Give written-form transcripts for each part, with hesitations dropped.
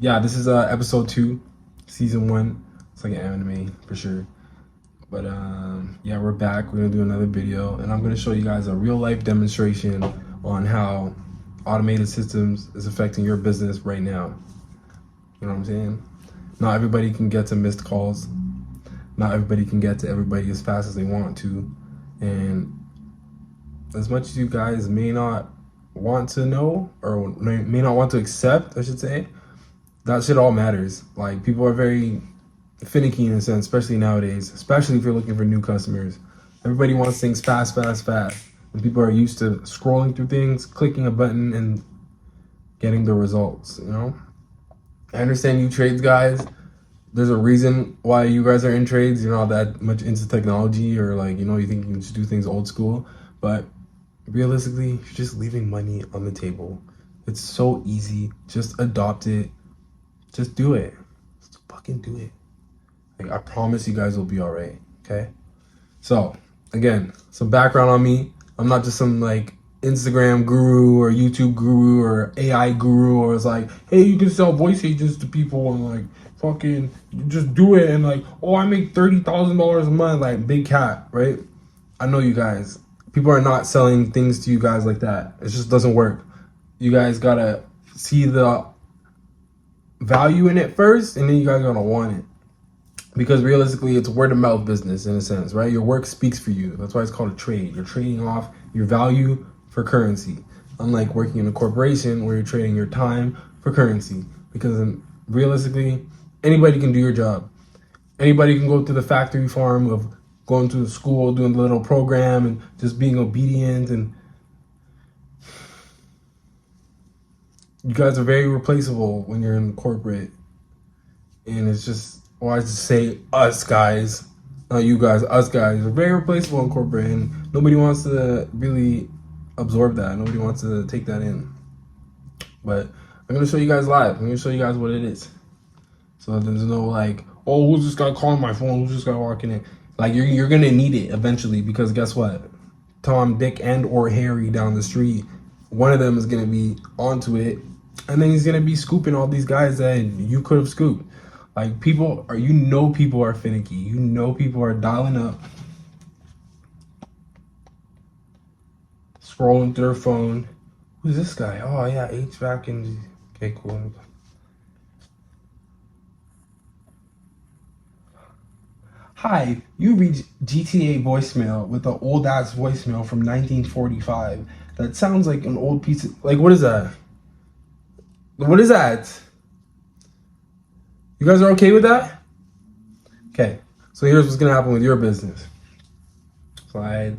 yeah, this is episode 2, season 1. It's like an anime for sure. But yeah, we're back. We're gonna do another video, and I'm gonna show you guys a real life demonstration on how automated systems is affecting your business right now. You know what I'm saying? Not everybody can get to missed calls. Not everybody can get to everybody as fast as they want to. And as much as you guys may not want to know, or may not want to accept, I should say, that shit all matters. Like, people are very finicky in a sense, especially nowadays, especially if you're looking for new customers. Everybody wants things fast. And people are used to scrolling through things, clicking a button, and getting the results, you know? I understand you trades guys. There's a reason why you guys are in trades. You're not that much into technology, or like, you know, you think you can just do things old school. But realistically, you're just leaving money on the table. It's so easy. Just adopt it. Just do it. Just fucking do it. Like, I promise you guys will be all right. Okay. So again, some background on me. I'm not just some like Instagram guru or YouTube guru or AI guru, or it's like, hey, you can sell voice agents to people and like fucking just do it, and like, oh, I make $30,000 a month, like big cat, right? I know you guys. People are not selling things to you guys like that. It just doesn't work. You guys gotta see the value in it first, and then you guys gotta want it. Because realistically, it's word of mouth business in a sense, right? Your work speaks for you. That's why it's called a trade. You're trading off your value for currency. Unlike working in a corporation where you're trading your time for currency. Because realistically, anybody can do your job. Anybody can go to the factory farm of going to school, doing the little program, and just being obedient. And you guys are very replaceable when you're in corporate. And it's just, why just say us guys, not you guys, us guys. We're very replaceable in corporate, and nobody wants to really absorb that. Nobody wants to take that in. But I'm gonna show you guys live. I'm gonna show you guys what it is. So there's no like, oh, who's this guy calling my phone? Who's this guy walking in? Like, you're gonna need it eventually, because guess what? Tom, Dick, and or Harry down the street, one of them is gonna be onto it, and then he's gonna be scooping all these guys that you could have scooped. Like, people are, people are finicky. People are dialing up, scrolling through their phone. Who's this guy? Oh yeah, HVAC and okay, cool. Hi, you reached GTA voicemail with an old ass voicemail from 1945. That sounds like an old piece of, like, what is that? What is that? You guys are okay with that? Okay, so here's what's gonna happen with your business. Slide.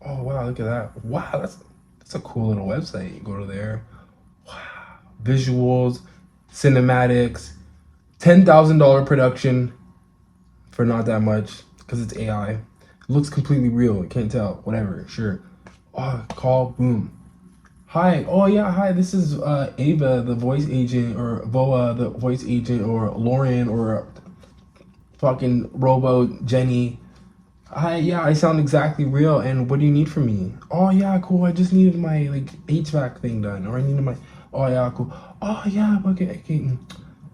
Oh wow, look at that. Wow, that's a cool little website. You go to there. Wow, visuals, cinematics, $10,000 production for not that much, because it's AI. It looks completely real. You can't tell. Whatever. Sure. Oh, call. Boom. Hi. Oh yeah. Hi. This is Ava, the voice agent, or Voa, the voice agent, or Lauren, or fucking Robo Jenny. Hi. Yeah, I sound exactly real. And what do you need from me? Oh yeah, cool. I just needed my like HVAC thing done, or I needed my. Oh yeah, cool. Oh yeah. Okay.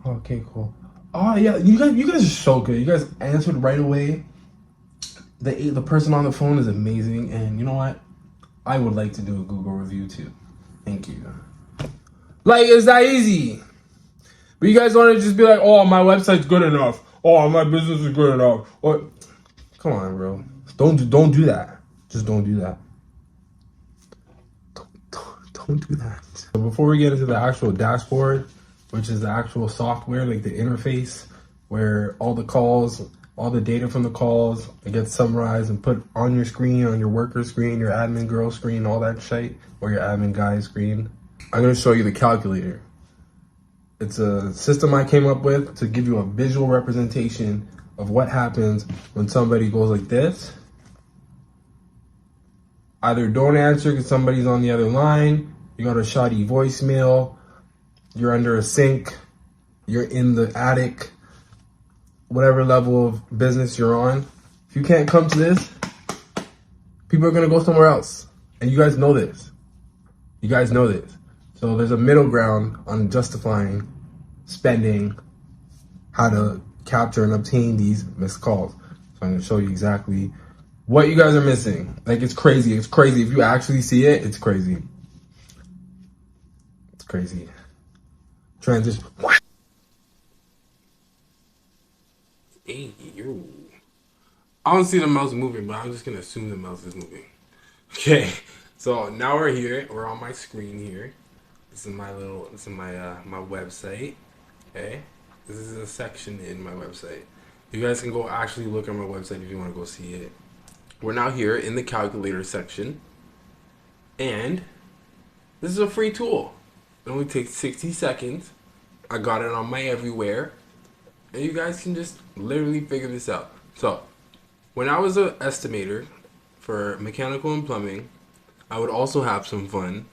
Okay. Cool. Oh yeah. You guys are so good. You guys answered right away. The person on the phone is amazing, and you know what? I would like to do a Google review too. Thank you. Like, it's that easy. But you guys want to just be like, oh, my website's good enough. Oh, my business is good enough. Or, come on, bro. Don't do that. Just don't do that. Don't do that. So before we get into the actual dashboard, which is the actual software, like the interface, where all the calls, all the data from the calls, it gets summarized and put on your screen, on your worker screen, your admin girl screen, all that shit, or your admin guy screen. I'm gonna show you the calculator. It's a system I came up with to give you a visual representation of what happens when somebody goes like this. Either don't answer because somebody's on the other line, you got a shoddy voicemail, you're under a sink, you're in the attic, whatever level of business you're on. If you can't come to this, people are gonna go somewhere else. And you guys know this. You So there's a middle ground on justifying spending, how to capture and obtain these missed calls. So I'm gonna show you exactly what you guys are missing. Like, it's crazy. It's crazy. If you actually see it, it's crazy. It's crazy. Transition. Hey, yo. I don't see the mouse moving, but I'm just gonna assume the mouse is moving. Okay, so now we're here. We're on my screen here. This is my my website. Okay, this is a section in my website. You guys can go actually look at my website if you want to go see it. We're now here in the calculator section, and this is a free tool. It only takes 60 seconds. I got it on my everywhere, and you guys can just literally figure this out. So, when I was an estimator for mechanical and plumbing, I would also have some fun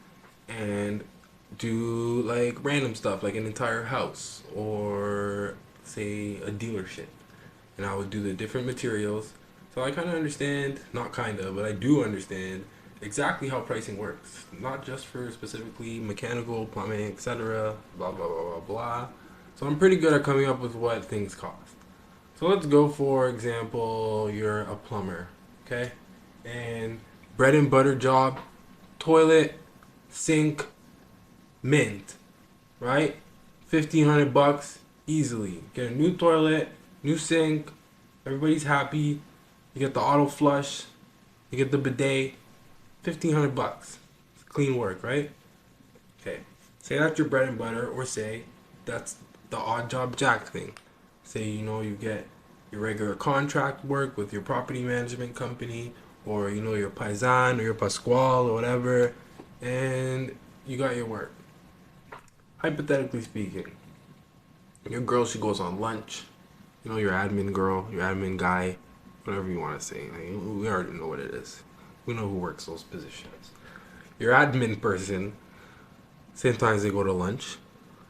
and do like random stuff, like an entire house or say a dealership. And I would do the different materials. So I kind of understand, not kind of, but I do understand exactly how pricing works. Not just for specifically mechanical, plumbing, etc. Blah, blah, blah, blah, blah. So I'm pretty good at coming up with what things cost. So let's go, for example, you're a plumber, okay? And bread and butter job, toilet, sink, mint, right? $1,500 easily. Get a new toilet, new sink, everybody's happy. You get the auto flush, you get the bidet, $1,500. It's clean work, right? Okay. Say that's your bread and butter, or say that's the odd job jack thing. Say, you get your regular contract work with your property management company, or your paisan or your pascual or whatever, and you got your work. Hypothetically speaking, your girl, she goes on lunch, your admin girl, your admin guy, whatever you want to say. Like, we already know what it is. We know who works those positions. Your admin person, sometimes they go to lunch,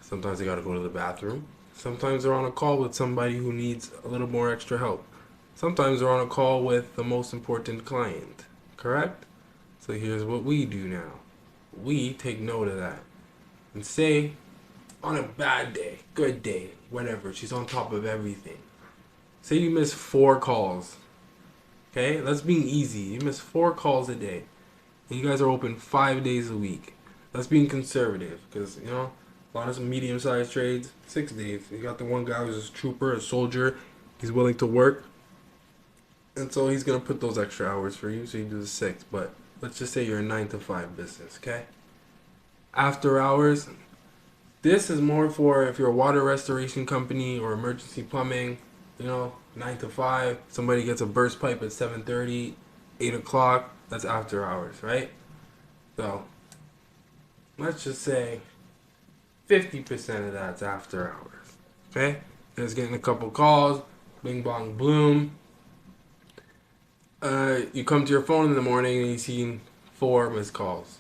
sometimes they gotta go to the bathroom, sometimes they're on a call with somebody who needs a little more extra help. Sometimes they're on a call with the most important client, correct? So here's what we do now. We take note of that. And say, on a bad day, good day, whatever, she's on top of everything. Say you miss 4 calls. Okay? That's being easy. You miss 4 calls a day. And you guys are open 5 days a week. That's being conservative. Because, a lot of some medium-sized trades, 6 days. You got the one guy who's a trooper, a soldier. He's willing to work. And so he's going to put those extra hours for you. So you do the 6. But let's just say you're a 9 to 5 business. Okay? After hours, this is more for if you're a water restoration company or emergency plumbing, 9 to 5. Somebody gets a burst pipe at 7:30, 8 o'clock. That's after hours, right? So let's just say 50% of that's after hours. Okay? Just getting a couple calls, bing bong bloom. You come to your phone in the morning and you see 4 missed calls.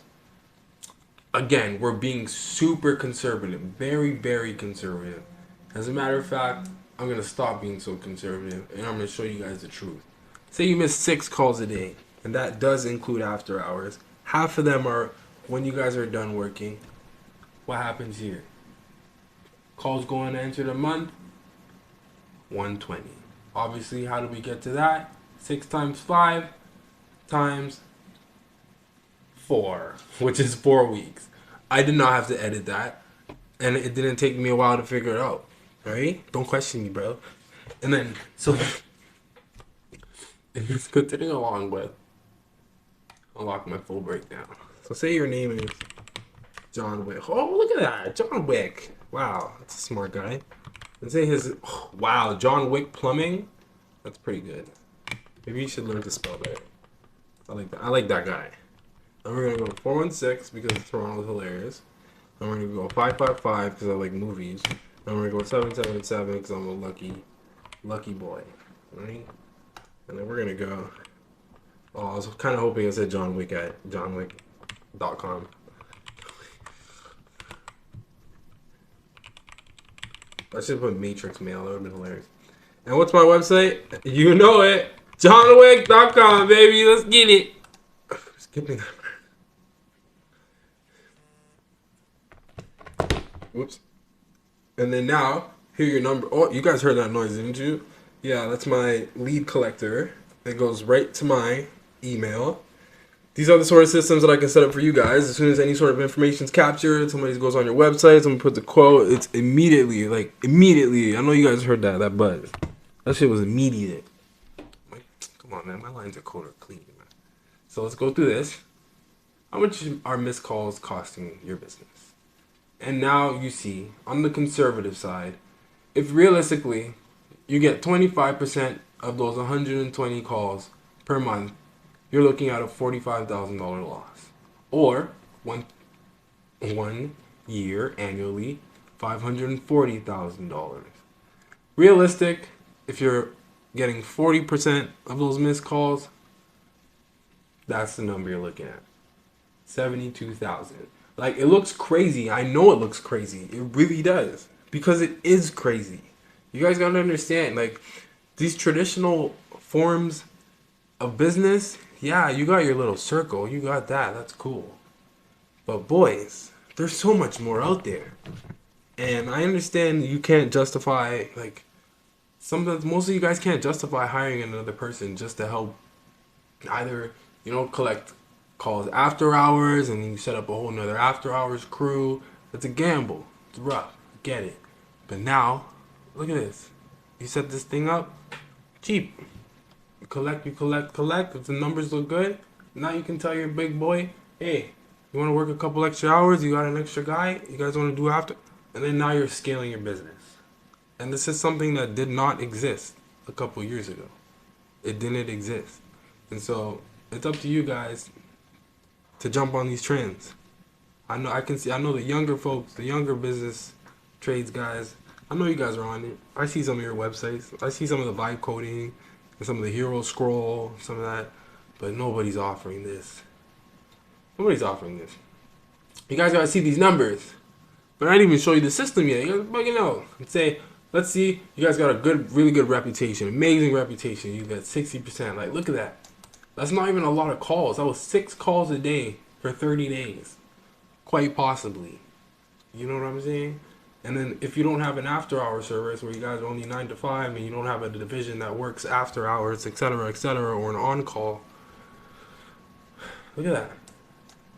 Again, we're being super conservative. Very, very conservative. As a matter of fact, I'm going to stop being so conservative and I'm going to show you guys the truth. Say you miss 6 calls a day, and that does include after hours. Half of them are when you guys are done working. What happens here? Calls going to enter the month, 120. Obviously, how do we get to that? 6 times 5 times 4, which is 4 weeks. I did not have to edit that, and it didn't take me a while to figure it out. Right? Don't question me, bro. And then, so it's continuing along with unlock my full breakdown. So say your name is John Wick. Oh, look at that, John Wick. Wow, that's a smart guy. And say wow, John Wick Plumbing. That's pretty good. Maybe you should learn to spell better. I like that. I like that guy. Then we're gonna go 416 because Toronto's hilarious. Then we're gonna go 555 because I like movies. Then we're gonna go 777 because I'm a lucky boy. Right? And then we're gonna go. Oh, I was kind of hoping it said John Wick at johnwick.com. I should put Matrix Mail. That would have been hilarious. And what's my website? You know it. johnwick.com, baby. Let's get it. Skipping that. Whoops. And then now, here your number. Oh, you guys heard that noise, didn't you? Yeah, that's my lead collector. It goes right to my email. These are the sort of systems that I can set up for you guys. As soon as any sort of information is captured, somebody goes on your website, someone puts a quote, it's immediately, like, immediately. I know you guys heard that buzz. That shit was immediate. Like, come on, man. My lines are cold or clean, man. So let's go through this. How much are missed calls costing your business? And now you see, on the conservative side, if realistically you get 25% of those 120 calls per month, you're looking at a $45,000 loss. Or one year annually, $540,000. Realistic, if you're getting 40% of those missed calls, that's the number you're looking at. 72,000. Like, it looks crazy. I know it looks crazy. It really does. Because it is crazy. You guys gotta understand, like, these traditional forms of business, yeah, you got your little circle. You got that. That's cool. But boys, there's so much more out there. And I understand you can't justify, like, sometimes most of you guys can't justify hiring another person just to help either, collect calls after hours, and then you set up a whole nother after hours crew. It's a gamble. It's rough. Get it. But now, look at this. You set this thing up, cheap. You collect. If the numbers look good, now you can tell your big boy, hey, you want to work a couple extra hours? You got an extra guy? You guys want to do after? And then now you're scaling your business. And this is something that did not exist a couple years ago. It didn't exist. And so it's up to you guys to jump on these trends. I know the younger folks, the younger business trades guys, I know you guys are on it. I see some of your websites. I see some of the vibe coding and some of the hero scroll, some of that, but nobody's offering this. Nobody's offering this. You guys gotta see these numbers. But I didn't even show you the system yet. You guys bugging out. And say, let's see, you guys got a really good reputation, amazing reputation. You got 60%. Like, look at that. That's not even a lot of calls. That was 6 calls a day for 30 days. Quite possibly. You know what I'm saying? And then if you don't have an after-hour service where you guys are only 9 to 5 and you don't have a division that works after hours, etc., or an on-call, look at that.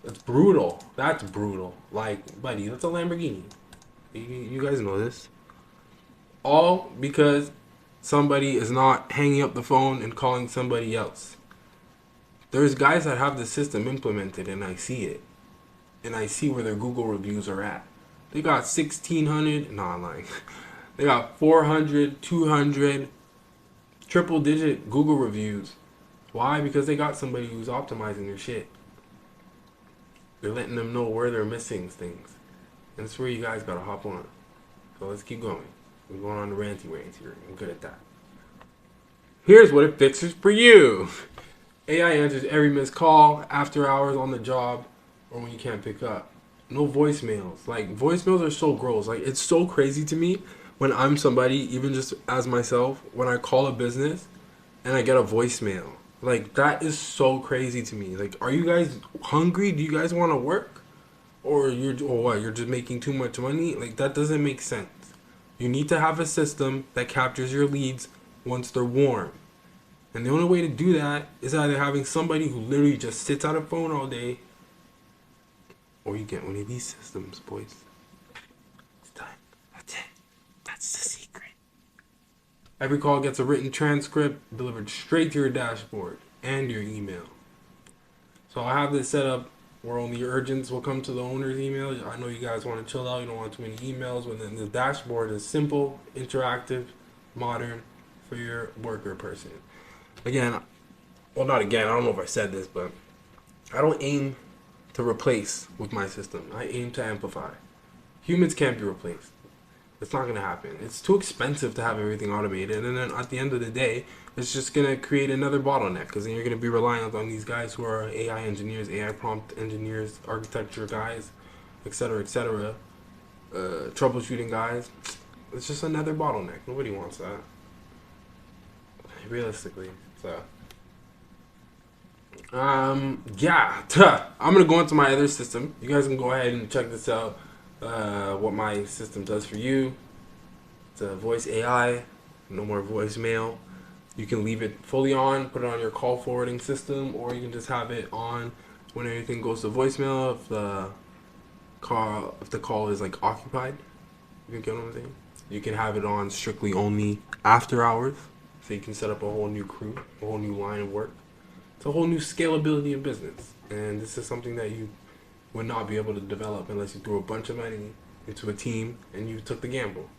That's brutal. That's brutal. Like, buddy, that's a Lamborghini. You guys know this. All because somebody is not hanging up the phone and calling somebody else. There's guys that have the system implemented, and I see it. And I see where their Google reviews are at. They got 1,600, no, I'm lying. They got 400, 200, triple digit Google reviews. Why? Because they got somebody who's optimizing their shit. They're letting them know where they're missing things. And that's where you guys gotta hop on. So let's keep going. We're going on the ranty rants here. I'm good at that. Here's what it fixes for you. AI answers every missed call, after hours, on the job, or when you can't pick up. No voicemails. Like, voicemails are so gross. Like, it's so crazy to me when I'm somebody, even just as myself, when I call a business and I get a voicemail. Like, that is so crazy to me. Like, are you guys hungry? Do you guys want to work? Or you're just making too much money? Like, that doesn't make sense. You need to have a system that captures your leads once they're warm. And the only way to do that is either having somebody who literally just sits at a phone all day, or you get one of these systems, boys. It's time. That's it. That's the secret. Every call gets a written transcript delivered straight to your dashboard and your email. So I have this set up where only your urgents will come to the owner's email. I know you guys want to chill out. You don't want too many emails. But then the dashboard is simple, interactive, modern for your worker person. Again, well, not again. I don't know if I said this, but I don't aim to replace with my system. I aim to amplify. Humans can't be replaced. It's not going to happen. It's too expensive to have everything automated. And then at the end of the day, it's just going to create another bottleneck, because then you're going to be reliant on these guys who are AI engineers, AI prompt engineers, architecture guys, etc., troubleshooting guys. It's just another bottleneck. Nobody wants that. Realistically. So, I'm going to go into my other system. You guys can go ahead and check this out. what my system does for you. It's a voice AI, no more voicemail. You can leave it fully on, put it on your call forwarding system, or you can just have it on when anything goes to voicemail if the call is like occupied. You get what I'm saying? You can have it on strictly only after hours, so you can set up a whole new crew, a whole new line of work. It's a whole new scalability of business, and this is something that you would not be able to develop unless you threw a bunch of money into a team and you took the gamble.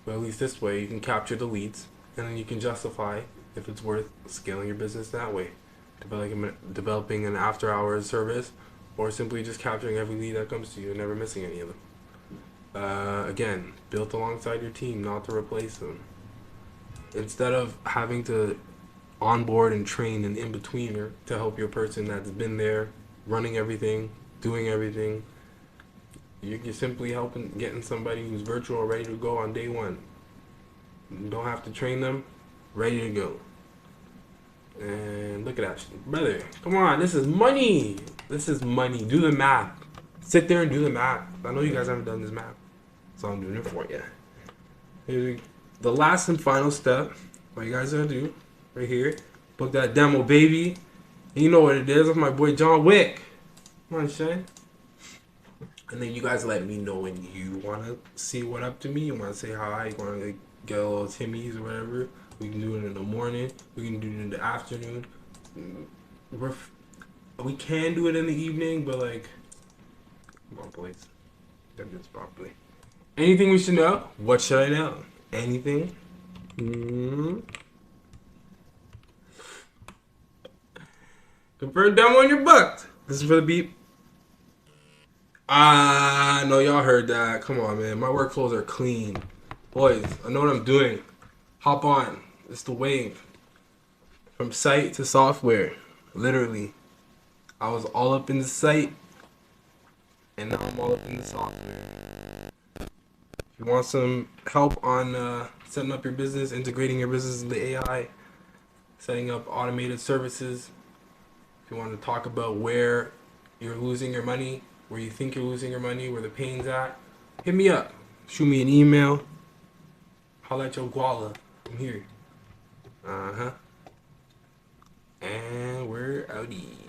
But at least this way, you can capture the leads, and then you can justify if it's worth scaling your business that way, developing an after-hours service, or simply just capturing every lead that comes to you and never missing any of them. Again, built alongside your team, not to replace them. Instead of having to onboard and train an in-betweener to help your person that's been there, running everything, doing everything, you're simply getting somebody who's virtual, ready to go on day one. You don't have to train them, ready to go. And look at that, brother. Come on, this is money. This is money. Do the math. Sit there and do the math. I know you guys haven't done this math, so I'm doing it for you. The last and final step, what you guys are gonna do, right here, book that demo, baby. And you know what it is. That's my boy John Wick. Come on, Shane. And then you guys let me know when you wanna see what up to me. You wanna say hi. You wanna get a little Timmy's or whatever. We can do it in the morning. We can do it in the afternoon. We can do it in the evening, but like, come on, boys. Do this properly. Anything we should know? What should I know? Anything? Confirm demo on your booked. This is for the beep. I know y'all heard that. Come on, man. My workflows are clean. Boys, I know what I'm doing. Hop on. It's the wave. From site to software. Literally. I was all up in the site, and now I'm all up in the software. If you want some help on setting up your business, integrating your business into AI, setting up automated services, if you want to talk about where you're losing your money, where you think you're losing your money, where the pain's at, hit me up. Shoot me an email. Holla at your guala. I'm here. And we're outie.